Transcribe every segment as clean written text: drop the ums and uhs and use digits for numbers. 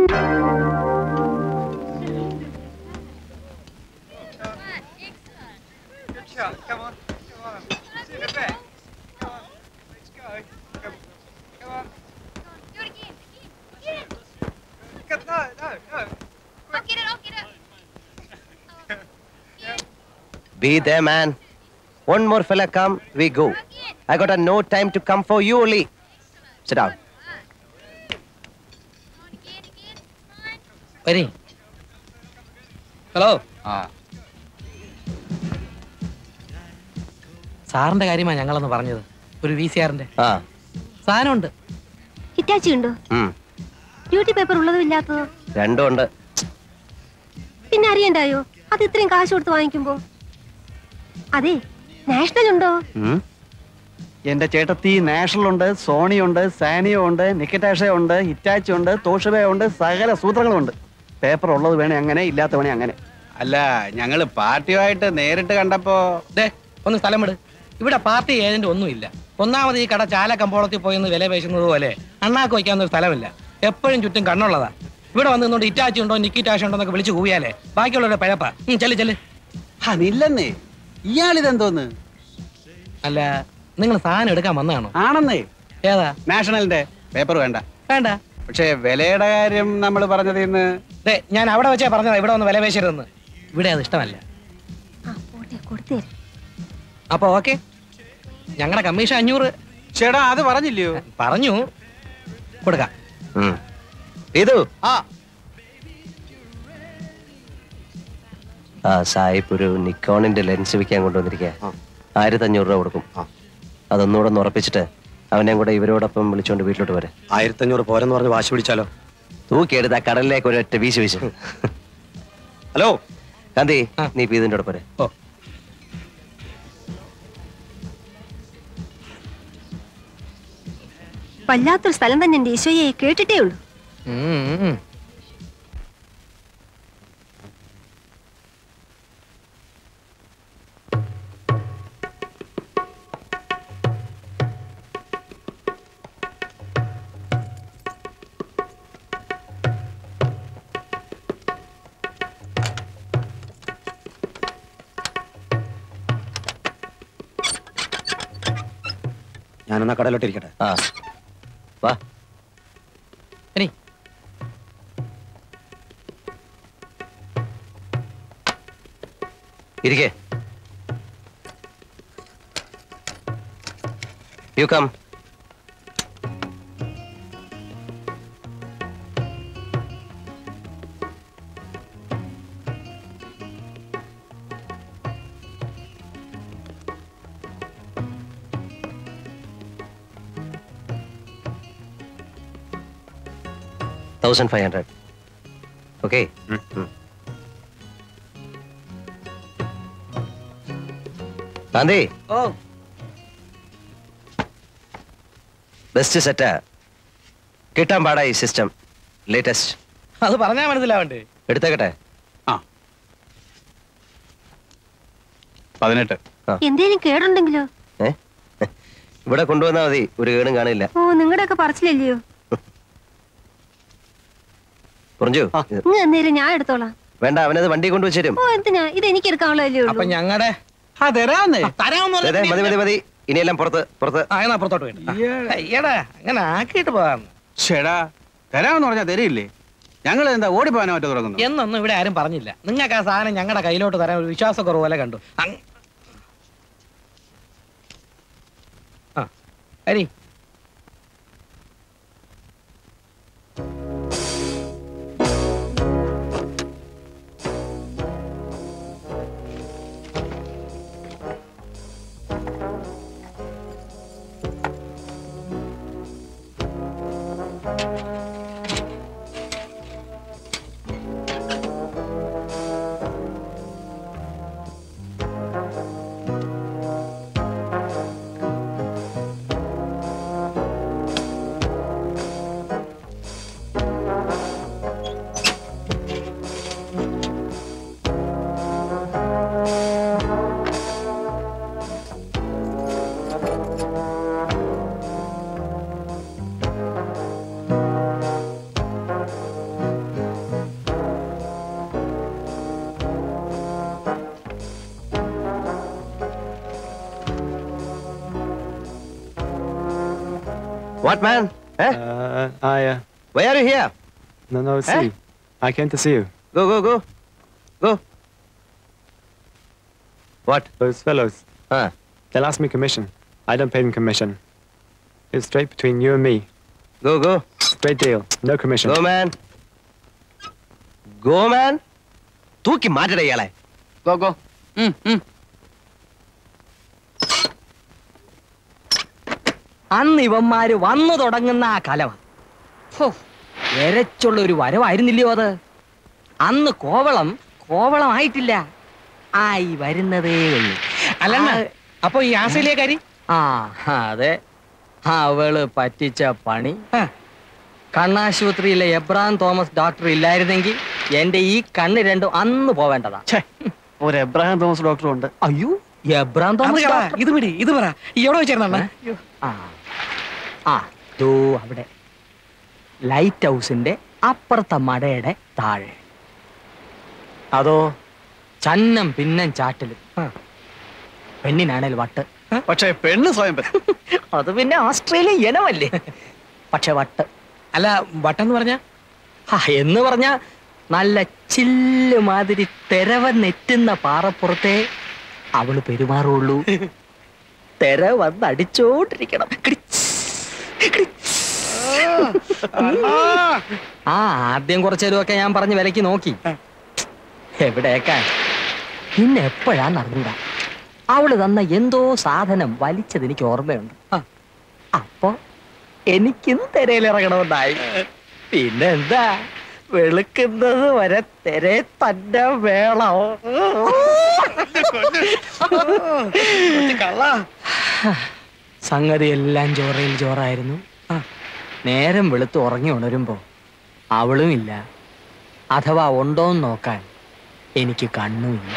Be there, man. One more fella come, we go. I got no time to come for you only. Sit down. Ready? Hello. സാറിന്റെ കാര്യമാണ് ഞങ്ങളൊന്ന് പറഞ്ഞത്. ഒരു VCRന്റെ സാധനമുണ്ട്. Hitachi ഉണ്ടോ? Duty paper ഉള്ളതും ഇല്ലാത്തതോ? രണ്ടും ഉണ്ട്. പിന്നെ അറിയണ്ടായോ അത് ഇത്രയും കാശ് കൊടുത്ത് വാങ്ങിക്കുമ്പോ? അതെ, നാഷണൽ ഉണ്ടോ? എന്റെ ചേട്ടത്തി നാഷണൽ ഉണ്ട്, സോണി ഉണ്ട്, സാനിയോ ഉണ്ട്, നിക്കറ്റാഷ ഉണ്ട്, ഹിറ്റാച്ചി ഉണ്ട്, തോഷബ ഉണ്ട്, സകല സൂത്രങ്ങളും ഉണ്ട്. പേപ്പർ ഉള്ളത് വേണേ അങ്ങനെ, ഇല്ലാത്ത വേണേ അങ്ങനെ. അല്ല, ഞങ്ങള് പാർട്ടിയുമായിട്ട് നേരിട്ട് കണ്ടപ്പോ ഒന്ന് സ്ഥലം വിട്. ഇവിടെ പാർട്ടി ഏജന്റ് ഒന്നുമില്ല. ഒന്നാമത് ഈ കട ചാല കമ്പോളത്തിൽ പോയെന്ന് വില പേശുന്നത് പോലെ അണ്ണാക്ക് വയ്ക്കാവുന്ന ഒരു സ്ഥലമില്ല. എപ്പോഴും ചുറ്റും കണ്ണുള്ളതാ. ഇവിടെ വന്ന് നിന്നോണ്ട് ഇറ്റാച്ചി ഉണ്ടോ നിക്കിറ്റാഷ ഉണ്ടോ എന്നൊക്കെ വിളിച്ചു കൂവിയാലേ ബാക്കിയുള്ളവരുടെ പഴപ്പാ. ചെല്ല് ചെല്ല്. അതില്ലെന്നേ, ഇയാളിതെന്തോന്ന്? അല്ല, നിങ്ങൾ സാധനം എടുക്കാൻ വന്നതാണോ? ആണെന്നേ. ഏതാ? നാഷണലിന്റെ പേപ്പർ വേണ്ട. വേണ്ട. പക്ഷേ വിലയുടെ കാര്യം നമ്മൾ പറഞ്ഞത് ഇന്ന് ഞാൻ അവിടെ വെച്ചാ പറഞ്ഞതാ ഇവിടെ ഒന്ന് വില പേശരുതെന്ന്. ഇവിടെ അത് ഇഷ്ടമല്ല. അപ്പൊ ഓക്കെ, ഞങ്ങളുടെ കമ്മീഷൻ 500. ചേട്ടാ അത് പറഞ്ഞില്ലയോ? പറഞ്ഞു, കൊടുക്കാം. ഇത് സായിപ്പ് ഒരു നിക്കോണിന്റെ ലെൻസ് വിൽക്കാൻ കൊണ്ടുവന്നിരിക്കുക. 1500 രൂപ കൊടുക്കും. അതൊന്നുകൂടെ ഒന്ന് ഉറപ്പിച്ചിട്ട് അവനെ കൂടെ ഇവരോടൊപ്പം വിളിച്ചോണ്ട് വീട്ടിലോട്ട് വരെ. 1500 പോരെന്ന് പറഞ്ഞ് വാശി പിടിച്ചാലോ? തൂക്കിയെടുത്ത് ആ കടലിലേക്ക് ഒരൊറ്റ വീശ് വീശ്. ഹലോ കാന്തി, നീ ഇതിന്റെ കൂടെ പോരെ. വല്ലാത്തൊരു സ്ഥലം തന്നെ എന്റെ ഈശോയെ, കേട്ടിട്ടേ ഉള്ളൂ. ഞാനെന്നാ കടയിലോട്ട് ഇരിക്കട്ടെ. വാ. ഇരിക്കേ. You come. $1,500. Okay. Gandhi, best സെറ്റാ. കിട്ടാൻ പാടാ ഈ സിസ്റ്റം. ലേറ്റസ്റ്റ്. അത് പറഞ്ഞാ മനസ്സിലാവണ്ടേ? എടുത്തേക്കട്ടെ. 18. എന്തേലും കേടുണ്ടെങ്കിലോ? ഇവിടെ കൊണ്ടുവന്നാ മതി, ഒരു കേടും കാണില്ല. ഓ, നിങ്ങളുടെയൊക്കെ പറച്ചില്ലല്ലയോ? എന്തേലും ഞാൻ എടുത്തോളാം. വേണ്ട, അവനത് വണ്ടി കൊണ്ടുവച്ചേരും. ഓ, എന്തിനാ? ഇത് എനിക്ക് എടുക്കാനുള്ളതല്ലേ ഉള്ളൂ. അപ്പൊ ഞങ്ങളുടെ മതി മതി. ഇനിയെല്ലാം പുറത്ത് പുറത്ത്. പുറത്തോട്ട് വേണ്ട. അങ്ങനെ ആക്കിയിട്ട് പോകാന്ന്. ചേടാ, തരാമെന്ന് പറഞ്ഞാൽ തരില്ലേ? ഞങ്ങൾ എന്താ ഓടിപ്പോകാനോ മറ്റോ തുടങ്ങുന്നു എന്നൊന്നും ഇവിടെ ആരും പറഞ്ഞില്ല. നിങ്ങൾക്ക് ആ സാധനം ഞങ്ങളുടെ കയ്യിലോട്ട് തരാൻ ഒരു വിശ്വാസക്കുറവ് പോലെ കണ്ടു. Hari, What, man? Eh? Why are you here? No, see. I came to see you. Go. What? Those fellows, Huh? they'll ask me commission. I don't pay them commission. It's straight between you and me. Go. Straight deal. No commission. Go, man. തൂക്കി മാറ്റട ഇയാളെ. Go അന്ന് ഇവന്മാര് വന്നു തുടങ്ങുന്ന ആ കലവ എരച്ചുള്ള ഒരു വരവായിരുന്നില്ലയോ അത്? അന്ന് കോവളമായിട്ടില്ല, ആയി വരുന്നതേ ഉള്ളൂ. അല്ലെന്ന അപ്പൊ ഈ ആസ്ട്രേലിയക്കാരി? ആ അതെ, അവള് പറ്റിച്ച പണി. കണ്ണാശുപത്രിയിലെ എബ്രാം തോമസ് ഡോക്ടർ ഇല്ലായിരുന്നെങ്കിൽ എന്റെ ഈ കണ്ണ് രണ്ടും അന്ന് പോവേണ്ടതാ. ഒരു എബ്രഹാം തോമസ് ഡോക്ടറും ഉണ്ട്. അയ്യോ, എബ്രാം തോമസ് ഡോക്ടർ? ഇത് പറ എവിടെ വെച്ചായിരുന്ന? ദോ അവിടെ ലൈറ്റ് ഹൗസിന്റെ അപ്പുറത്തെ മടയുടെ താഴെ. അതോ ചന്നം പിന്നം ചാറ്റലും, പെണ്ണിനാണേൽ വട്ട്. പക്ഷേ പെണ്ണ് സ്വയം അത് പിന്നെ ഓസ്ട്രേലിയ ഇനമല്ലേ. പക്ഷെ വട്ട് അല്ല, വട്ടെന്ന് പറഞ്ഞ എന്ന് പറഞ്ഞ നല്ല ചില്ല് മാതിരി തെരവന്നെറ്റുന്ന പാറപ്പുറത്തെ അവള് പെരുമാറുള്ളൂ. തെര വന്ന് അടിച്ചോണ്ടിരിക്കണം. ആദ്യം കുറച്ചേരുമൊക്കെ ഞാൻ പറഞ്ഞ് വിലക്ക് നോക്കി, എവിടേക്കാൻ. പിന്നെ എപ്പോഴാന്ന് അറിഞ്ഞൂടാ അവള് തന്ന എന്തോ സാധനം വലിച്ചത് എനിക്ക് ഓർമ്മയുണ്ട്. അപ്പൊ എനിക്കും തെരയിലിറങ്ങണമെന്നായി. പിന്നെ എന്താ, വെളുക്കുന്നത് വരെ തെരെ തന്നെ വേണം. സംഗതി എല്ലാം ചോറയിൽ ചോറായിരുന്നു. നേരം വെളുത്ത് ഉറങ്ങി ഉണരുമ്പോ അവളും ഇല്ല, അഥവാ ഉണ്ടോന്ന് നോക്കാൻ എനിക്ക് കണ്ണുമില്ല.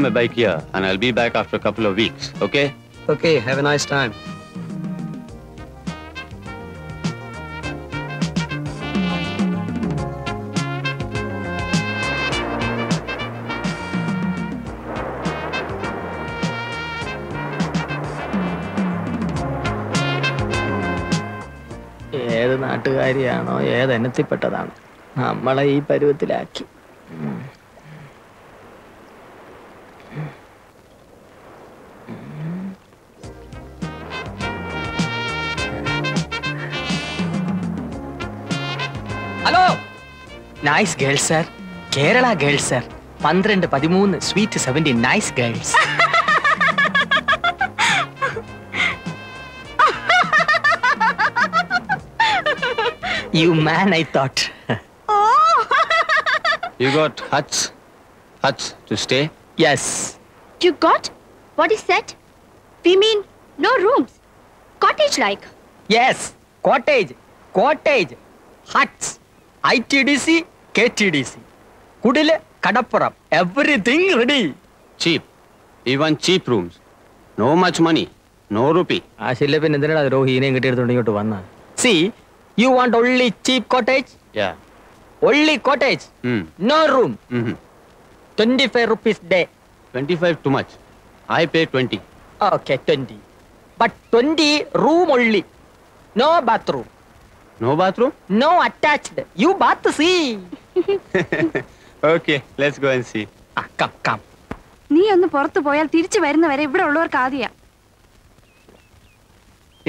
My bike here and I'll be back after a couple of weeks, okay? Okay, have a nice time. ഏത് നാട്ടുകാരിയാണോ ഏതെണ്ണത്തിൽപ്പെട്ടതാണ് നമ്മളെ ഈ പരുവത്തിലാക്കി. Hello, nice girls sir, Kerala girls sir, 12, 13, sweet 17, nice girls. You man, I thought. You got huts to stay? Yes. You got? What is that? We mean no rooms. Cottage like. Yes. Cottage. Huts. ITDC, KTDC. Kudile, Kadappuram. Everything ready. Cheap. Even cheap rooms. No much money. No rupee. പിന്നെ എന്തിനാ രോഹിനെയും കിട്ടിയെടുത്തോണ്ട് ഇങ്ങോട്ട് വന്ന? See, you want only cheap cottage? Yeah. Only cottage. No room. 25 rupees day. 25 too much. I pay 20. Okay, 20. But 20 room only. No bathroom. No bathroom? No attached. You bath, see. Okay, let's go and see. Come. നീ ഒന്ന് പുറത്തു പോയാൽ തിരിച്ചു വരുന്നവരെ ഇവിടെ ഉള്ളവർക്ക് ആദ്യ.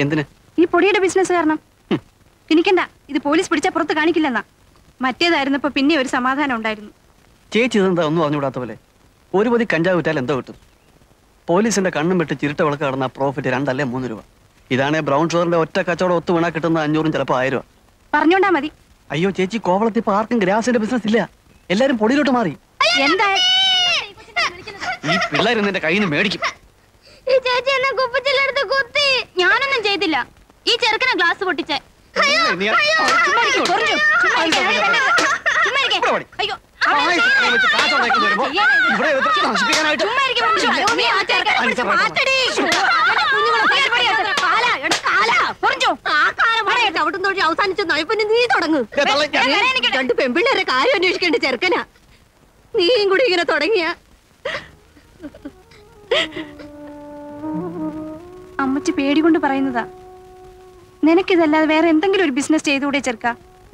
എന്തിന്? ഈ പൊടിയുടെ ബിസിനസ് കാരണം. എനിക്കെന്താ, ഇത് പോലീസ് പിടിച്ചാൽ പുറത്ത് കാണിക്കില്ലെന്നാ. മറ്റേതായിരുന്നപ്പോ പിന്നെ ഒരു സമാധാനം ഉണ്ടായിരുന്നു. ചേച്ചി ഇതെന്താ ഒന്നും അറിഞ്ഞുകൂടാത്ത പോലെ? ഒരു പൊതി കഞ്ചാവ് വിറ്റാൽ എന്തോ കിട്ടും? പോലീസിന്റെ കണ്ണും വെട്ട് ചിരുട്ട വിളക്ക് കടന്ന പ്രോഫിറ്റ് 2 അല്ലേ 3 രൂപ. ഇതാണേ ബ്രൗൺ ഷുഗറിന്റെ ഒറ്റ കച്ചവടം ഒത്തു വീണാ കിട്ടുന്ന 500 ചിലപ്പോൾ 1000 രൂപ. പറഞ്ഞോണ്ടാ മതി. അയ്യോ ചേച്ചി, കോവളത്തിൽ ഇപ്പൊ ആർക്കും ഗ്രാസിന്റെ ബിസിനസ് ഇല്ല, എല്ലാരും പൊടിയിലോട്ട് മാറി. എന്താ ഈ പിള്ളേർ നിന്റെ കയ്യിൽ നിന്ന് മേടിക്കും. ഈ ചേച്ചി എന്നെ കുപ്പിച്ചിലെടുത്ത് കുത്തി. ഞാനൊന്നും ചെയ്തില്ല. ഈ ചെറുക്കനെ ഗ്ലാസ് പൊട്ടിച്ചേ. നീ അവസാനിച്ച നയപ്പന്നെ നീ തുടങ്ങും. രണ്ട് പെൺപിള്ളേരെ കാര്യം അന്വേഷിക്കേണ്ട ചെറുക്കനാ. നീയും കൂടി ഇങ്ങനെ തുടങ്ങിയ. അമ്മച്ചി പേടി കൊണ്ട് പറയുന്നതാ. നിനക്കിതല്ലാതെ വേറെ എന്തെങ്കിലും ഒരു ബിസിനസ് ചെയ്തുകൂടെ ചെറുക്ക?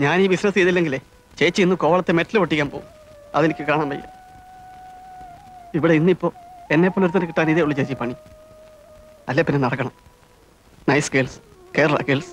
ഞാൻ ഈ ബിസിനസ് ചെയ്തില്ലെങ്കിലേ ചേച്ചി ഇന്ന് കോവളത്തെ മെറ്റൽ പൊട്ടിക്കാൻ പോകും. അതെനിക്ക് കാണാൻ വയ്യ. ഇവിടെ ഇന്നിപ്പോ എന്നെ പുലർത്തിന് കിട്ടാൻ ഇതേ ഉള്ളൂ ചേച്ചി പണി. അല്ലെ പിന്നെ നടക്കണം. Nice girls, Kerala girls.